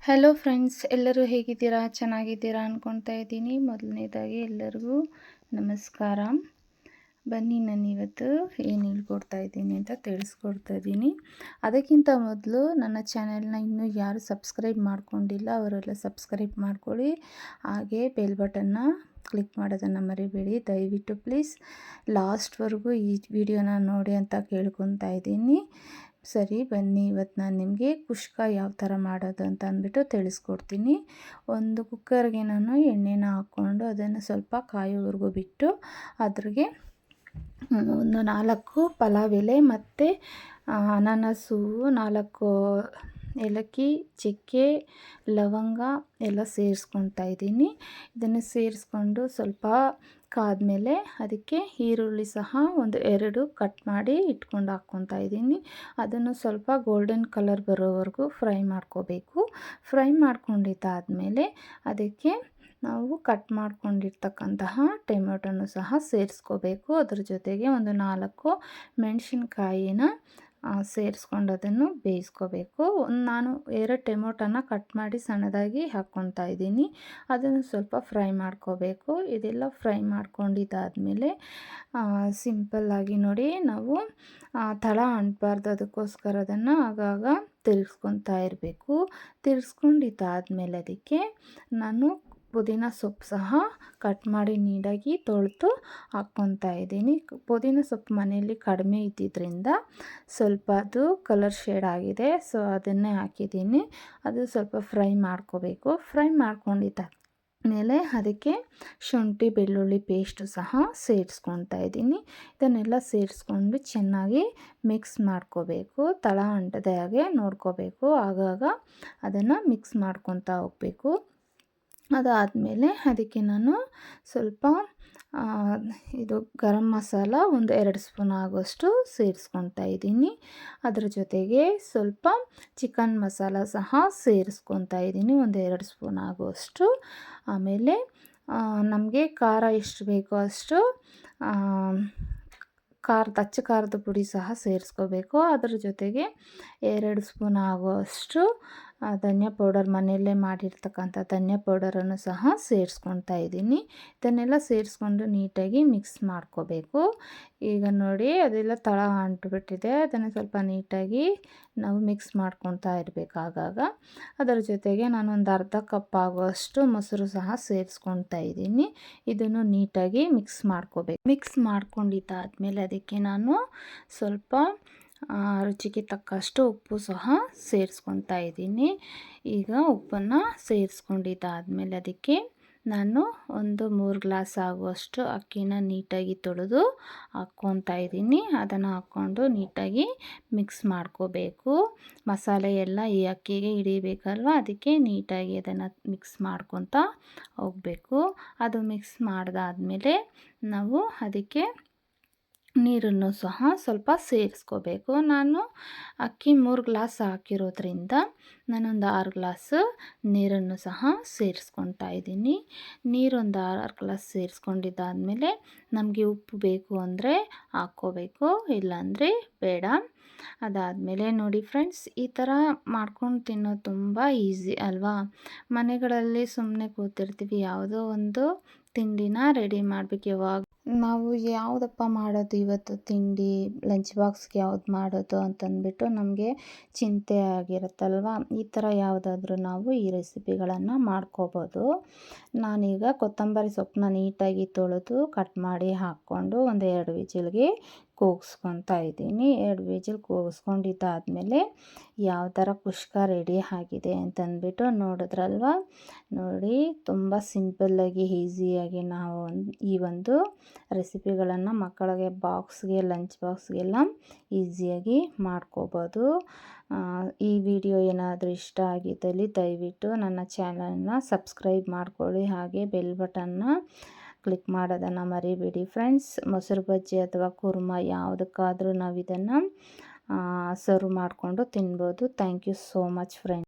Hello friends, ಎಲ್ಲರೂ ಹೇಗಿದ್ದೀರಾ? ಚೆನ್ನಾಗಿದ್ದೀರಾ ಅಂದ್ಕೊಳ್ತಾ ಇದ್ದೀನಿ. ಮೊದಲನೇದಾಗಿ ಎಲ್ಲರಿಗೂ ನಮಸ್ಕಾರ. ಬನ್ನಿ, ನಾನು ಇವತ್ತು ಏನು ಹೇಳ್ಕೊಡ್ತಾ ಇದ್ದೀನಿ ಅಂತ ತಿಳಿಸ್ಕೊಡ್ತಾ ಇದ್ದೀನಿ. ಅದಕ್ಕಿಂತ ಮೊದಲು ನನ್ನ ಚಾನೆಲ್ನ ಇನ್ನೂ ಯಾರು ಸಬ್ಸ್ಕ್ರೈಬ್ ಮಾಡ್ಕೊಂಡಿಲ್ಲ ಅವರೆಲ್ಲ ಸಬ್ಸ್ಕ್ರೈಬ್ ಮಾಡ್ಕೊಳ್ಳಿ. ಹಾಗೆ ಬೆಲ್ ಬಟನ್ನ ಕ್ಲಿಕ್ ಮಾಡೋದನ್ನು ಮರಿಬೇಡಿ. ದಯವಿಟ್ಟು ಪ್ಲೀಸ್ ಲಾಸ್ಟ್ವರೆಗೂ ಈ ವಿಡಿಯೋನ ನೋಡಿ ಅಂತ ಕೇಳ್ಕೊತಾ ಇದ್ದೀನಿ. ಸರಿ, ಬನ್ನಿ, ಇವತ್ತು ನಾನು ನಿಮಗೆ ಕುಷ್ಕ ಯಾವ ಥರ ಮಾಡೋದು ಅಂತ ಅಂದ್ಬಿಟ್ಟು ತಿಳಿಸ್ಕೊಡ್ತೀನಿ. ಒಂದು ಕುಕ್ಕರ್ಗೆ ನಾನು ಎಣ್ಣೆನ ಹಾಕ್ಕೊಂಡು ಅದನ್ನು ಸ್ವಲ್ಪ ಕಾಯೋವರೆಗೂ ಬಿಟ್ಟು ಅದ್ರಿಗೆ ಒಂದು 4 ಪಲಾವ್ ಎಲೆ ಮತ್ತು ಅನಾನಸು, 4 ಏಲಕ್ಕಿ, ಚಕ್ಕೆ, ಲವಂಗ ಎಲ್ಲ ಸೇರಿಸ್ಕೊತಾ ಇದ್ದೀನಿ. ಇದನ್ನು ಸೇರಿಸ್ಕೊಂಡು ಸ್ವಲ್ಪ ಕಾದ್ಮೇಲೆ ಅದಕ್ಕೆ ಈರುಳ್ಳಿ ಸಹ ಒಂದು 2 ಕಟ್ ಮಾಡಿ ಇಟ್ಕೊಂಡು ಹಾಕ್ಕೊತಾ ಇದ್ದೀನಿ. ಅದನ್ನು ಸ್ವಲ್ಪ ಗೋಲ್ಡನ್ ಕಲರ್ ಬರೋವರೆಗೂ ಫ್ರೈ ಮಾಡ್ಕೋಬೇಕು. ಫ್ರೈ ಮಾಡ್ಕೊಂಡಿದ್ದಾದಮೇಲೆ ಅದಕ್ಕೆ ನಾವು ಕಟ್ ಮಾಡ್ಕೊಂಡಿರ್ತಕ್ಕಂತಹ ಟೊಮೆಟೊನು ಸಹ ಸೇರಿಸ್ಕೋಬೇಕು. ಅದ್ರ ಜೊತೆಗೆ ಒಂದು 4 ಮೆಣಸಿನ್ಕಾಯಿನ ಸೇರಿಸ್ಕೊಂಡು ಅದನ್ನು ಬೇಯಿಸ್ಕೋಬೇಕು. ನಾನು 2 ಟೊಮೊಟೊನ ಕಟ್ ಮಾಡಿ ಸಣ್ಣದಾಗಿ ಹಾಕ್ಕೊತಾ ಇದ್ದೀನಿ. ಅದನ್ನು ಸ್ವಲ್ಪ ಫ್ರೈ ಮಾಡ್ಕೋಬೇಕು. ಇದೆಲ್ಲ ಫ್ರೈ ಮಾಡ್ಕೊಂಡಿದ್ದಾದಮೇಲೆ ಸಿಂಪಲ್ಲಾಗಿ ನೋಡಿ, ನಾವು ತಳ ಅಂಟಬಾರ್ದು, ಅದಕ್ಕೋಸ್ಕರ ಅದನ್ನು ಆಗಾಗ ತಿರ್ಗಿಸ್ಕೊತಾ ಇರಬೇಕು. ತಿರ್ಗಿಸ್ಕೊಂಡಿದ್ದಾದಮೇಲೆ ಅದಕ್ಕೆ ನಾನು ಪುದೀನ ಸೊಪ್ಪು ಸಹ ಕಟ್ ಮಾಡಿ ನೀಟಾಗಿ ತೊಳೆದು ಹಾಕ್ಕೊತಾ ಇದ್ದೀನಿ. ಪುದೀನ ಸೊಪ್ಪು ಮನೆಯಲ್ಲಿ ಕಡಿಮೆ ಇದ್ದಿದ್ದರಿಂದ ಸ್ವಲ್ಪ ಅದು ಕಲರ್ ಶೇಡ್ ಆಗಿದೆ, ಸೊ ಅದನ್ನೇ ಹಾಕಿದ್ದೀನಿ. ಅದು ಸ್ವಲ್ಪ ಫ್ರೈ ಮಾಡ್ಕೋಬೇಕು. ಫ್ರೈ ಮಾಡ್ಕೊಂಡಿದ್ದ ಮೇಲೆ ಅದಕ್ಕೆ ಶುಂಠಿ ಬೆಳ್ಳುಳ್ಳಿ ಪೇಸ್ಟು ಸಹ ಸೇರಿಸ್ಕೊತಾ ಇದ್ದೀನಿ. ಇದನ್ನೆಲ್ಲ ಸೇರಿಸ್ಕೊಂಡು ಚೆನ್ನಾಗಿ ಮಿಕ್ಸ್ ಮಾಡ್ಕೋಬೇಕು. ತಳ ಅಂಟದೆ ಹಾಗೆ ನೋಡ್ಕೋಬೇಕು. ಆಗಾಗ ಅದನ್ನು ಮಿಕ್ಸ್ ಮಾಡ್ಕೊತಾ ಹೋಗಬೇಕು. ಅದಾದಮೇಲೆ ಅದಕ್ಕೆ ನಾನು ಸ್ವಲ್ಪ ಇದು ಗರಂ ಮಸಾಲ ಒಂದು 2 ಸ್ಪೂನ್ ಆಗೋಷ್ಟು ಸೇರಿಸ್ಕೊತಾ ಇದ್ದೀನಿ. ಅದ್ರ ಜೊತೆಗೆ ಸ್ವಲ್ಪ ಚಿಕನ್ ಮಸಾಲ ಸಹ ಸೇರಿಸ್ಕೊತಾ ಇದ್ದೀನಿ, ಒಂದು 2 ಸ್ಪೂನ್ ಆಗುವಷ್ಟು. ಆಮೇಲೆ ನಮಗೆ ಖಾರ ಎಷ್ಟು ಬೇಕೋ ಅಷ್ಟು ಅಚ್ಚ ಖಾರದ ಪುಡಿ ಸಹ ಸೇರಿಸ್ಕೋಬೇಕು. ಅದ್ರ ಜೊತೆಗೆ 2 ಸ್ಪೂನ್ ಆಗುವಷ್ಟು ಧನಿಯಾ ಪೌಡರ್, ಮನೆಯಲ್ಲೇ ಮಾಡಿರ್ತಕ್ಕಂಥ ಧನಿಯಾ ಪೌಡರನ್ನು ಸಹ ಸೇರಿಸ್ಕೊತಾ ಇದ್ದೀನಿ. ಇದನ್ನೆಲ್ಲ ಸೇರಿಸ್ಕೊಂಡು ನೀಟಾಗಿ ಮಿಕ್ಸ್ ಮಾಡ್ಕೋಬೇಕು. ಈಗ ನೋಡಿ, ಅದೆಲ್ಲ ತಳ ಅಂಟುಬಿಟ್ಟಿದೆ. ಅದನ್ನು ಸ್ವಲ್ಪ ನೀಟಾಗಿ ನಾವು ಮಿಕ್ಸ್ ಮಾಡ್ಕೊತಾ ಇರಬೇಕು ಆಗಾಗ. ಅದರ ಜೊತೆಗೆ ನಾನೊಂದು ಅರ್ಧ ಕಪ್ ಆಗುವಷ್ಟು ಮೊಸರು ಸಹ ಸೇರಿಸ್ಕೊತಾ ಇದ್ದೀನಿ. ಇದನ್ನು ನೀಟಾಗಿ ಮಿಕ್ಸ್ ಮಾಡ್ಕೋಬೇಕು. ಮಿಕ್ಸ್ ಮಾಡ್ಕೊಂಡಿದ್ದಾದಮೇಲೆ ಅದಕ್ಕೆ ನಾನು ಸ್ವಲ್ಪ ರುಚಿಗೆ ತಕ್ಕಷ್ಟು ಉಪ್ಪು ಸಹ ಸೇರಿಸ್ಕೊತಾ ಇದ್ದೀನಿ. ಈಗ ಉಪ್ಪನ್ನು ಸೇರಿಸ್ಕೊಂಡಿದ್ದಾದಮೇಲೆ ಅದಕ್ಕೆ ನಾನು ಒಂದು 3 ಗ್ಲಾಸ್ ಆಗುವಷ್ಟು ಅಕ್ಕಿನ ನೀಟಾಗಿ ತೊಳೆದು ಹಾಕ್ಕೊತಾ ಇದ್ದೀನಿ. ಅದನ್ನು ಹಾಕ್ಕೊಂಡು ನೀಟಾಗಿ ಮಿಕ್ಸ್ ಮಾಡ್ಕೋಬೇಕು. ಮಸಾಲೆ ಎಲ್ಲ ಈ ಅಕ್ಕಿಗೆ ಹಿಡಿಬೇಕಲ್ವ, ಅದಕ್ಕೆ ನೀಟಾಗಿ ಅದನ್ನು ಮಿಕ್ಸ್ ಮಾಡ್ಕೊತಾ ಹೋಗಬೇಕು. ಅದು ಮಿಕ್ಸ್ ಮಾಡಿದಾದ್ಮೇಲೆ ನಾವು ಅದಕ್ಕೆ ನೀರನ್ನು ಸಹ ಸ್ವಲ್ಪ ಸೇರಿಸ್ಕೋಬೇಕು. ನಾನು ಅಕ್ಕಿ 3 ಗ್ಲಾಸ್ ಹಾಕಿರೋದ್ರಿಂದ ನಾನೊಂದು 6 ಗ್ಲಾಸ್ ನೀರನ್ನು ಸಹ ಸೇರಿಸ್ಕೊತಾ ಇದ್ದೀನಿ. ನೀರೊಂದು 6 ಗ್ಲಾಸ್ ಸೇರಿಸ್ಕೊಂಡಿದ್ದಾದಮೇಲೆ ನಮಗೆ ಉಪ್ಪು ಬೇಕು ಅಂದರೆ ಹಾಕ್ಕೋಬೇಕು, ಇಲ್ಲಾಂದರೆ ಬೇಡ. ಅದಾದಮೇಲೆ ನೋಡಿ ಫ್ರೆಂಡ್ಸ್, ಈ ಥರ ಮಾಡ್ಕೊಂಡು ತಿನ್ನೋದು ತುಂಬ ಈಸಿ ಅಲ್ವಾ? ಮನೆಗಳಲ್ಲಿ ಸುಮ್ಮನೆ ಕೂತಿರ್ತೀವಿ, ಯಾವುದೋ ಒಂದು ತಿಂಡಿನ ರೆಡಿ ಮಾಡಬೇಕು. ಯಾವಾಗ ನಾವು ಯಾವುದಪ್ಪ ಮಾಡೋದು ಇವತ್ತು ತಿಂಡಿ, ಲಂಚ್ ಬಾಕ್ಸ್ಗೆ ಯಾವ್ದು ಮಾಡೋದು ಅಂತಂದ್ಬಿಟ್ಟು ನಮಗೆ ಚಿಂತೆ ಆಗಿರುತ್ತಲ್ವ. ಈ ಥರ ಯಾವುದಾದ್ರೂ ನಾವು ಈ ರೆಸಿಪಿಗಳನ್ನು ಮಾಡ್ಕೋಬೋದು. ನಾನೀಗ ಕೊತ್ತಂಬರಿ ಸೊಪ್ಪನ್ನ ನೀಟಾಗಿ ತೊಳೆದು ಕಟ್ ಮಾಡಿ ಹಾಕ್ಕೊಂಡು ಒಂದು 2 ವಿಜಿಲ್ಗೆ ಕೂಗಿಸ್ಕೊತಾ ಇದ್ದೀನಿ. 2 ವಿಜಿಲ್ ಕೂಗಿಸ್ಕೊಂಡಿದ್ದಾದಮೇಲೆ ಯಾವ ಥರ ಕುಷ್ಕ ರೆಡಿ ಆಗಿದೆ ಅಂತಂದ್ಬಿಟ್ಟು ನೋಡಿದ್ರಲ್ವ. ನೋಡಿ, ತುಂಬ ಸಿಂಪಲ್ಲಾಗಿ ಈಸಿಯಾಗಿ ನಾವು ಈ ಒಂದು ರೆಸಿಪಿಗಳನ್ನು ಮಕ್ಕಳಿಗೆ ಬಾಕ್ಸ್ಗೆ, ಲಂಚ್ ಬಾಕ್ಸ್ಗೆಲ್ಲ ಈಸಿಯಾಗಿ ಮಾಡ್ಕೋಬೋದು. ಈ ವಿಡಿಯೋ ಏನಾದರೂ ಇಷ್ಟ ಆಗಿದ್ದಲ್ಲಿ ದಯವಿಟ್ಟು ನನ್ನ ಚಾನಲ್ನ ಸಬ್ಸ್ಕ್ರೈಬ್ ಮಾಡ್ಕೊಳ್ಳಿ. ಹಾಗೆ ಬೆಲ್ ಬಟನ್ನ ಕ್ಲಿಕ್ ಮಾಡೋದನ್ನು ಮರಿಬೇಡಿ ಫ್ರೆಂಡ್ಸ್. ಮೊಸರು ಬಜ್ಜಿ ಅಥವಾ ಕುರ್ಮ ಯಾವುದಕ್ಕಾದರೂ ನಾವು ಇದನ್ನು ಸರ್ವ್ ಮಾಡಿಕೊಂಡು ತಿನ್ಬೋದು. Thank you so much friends.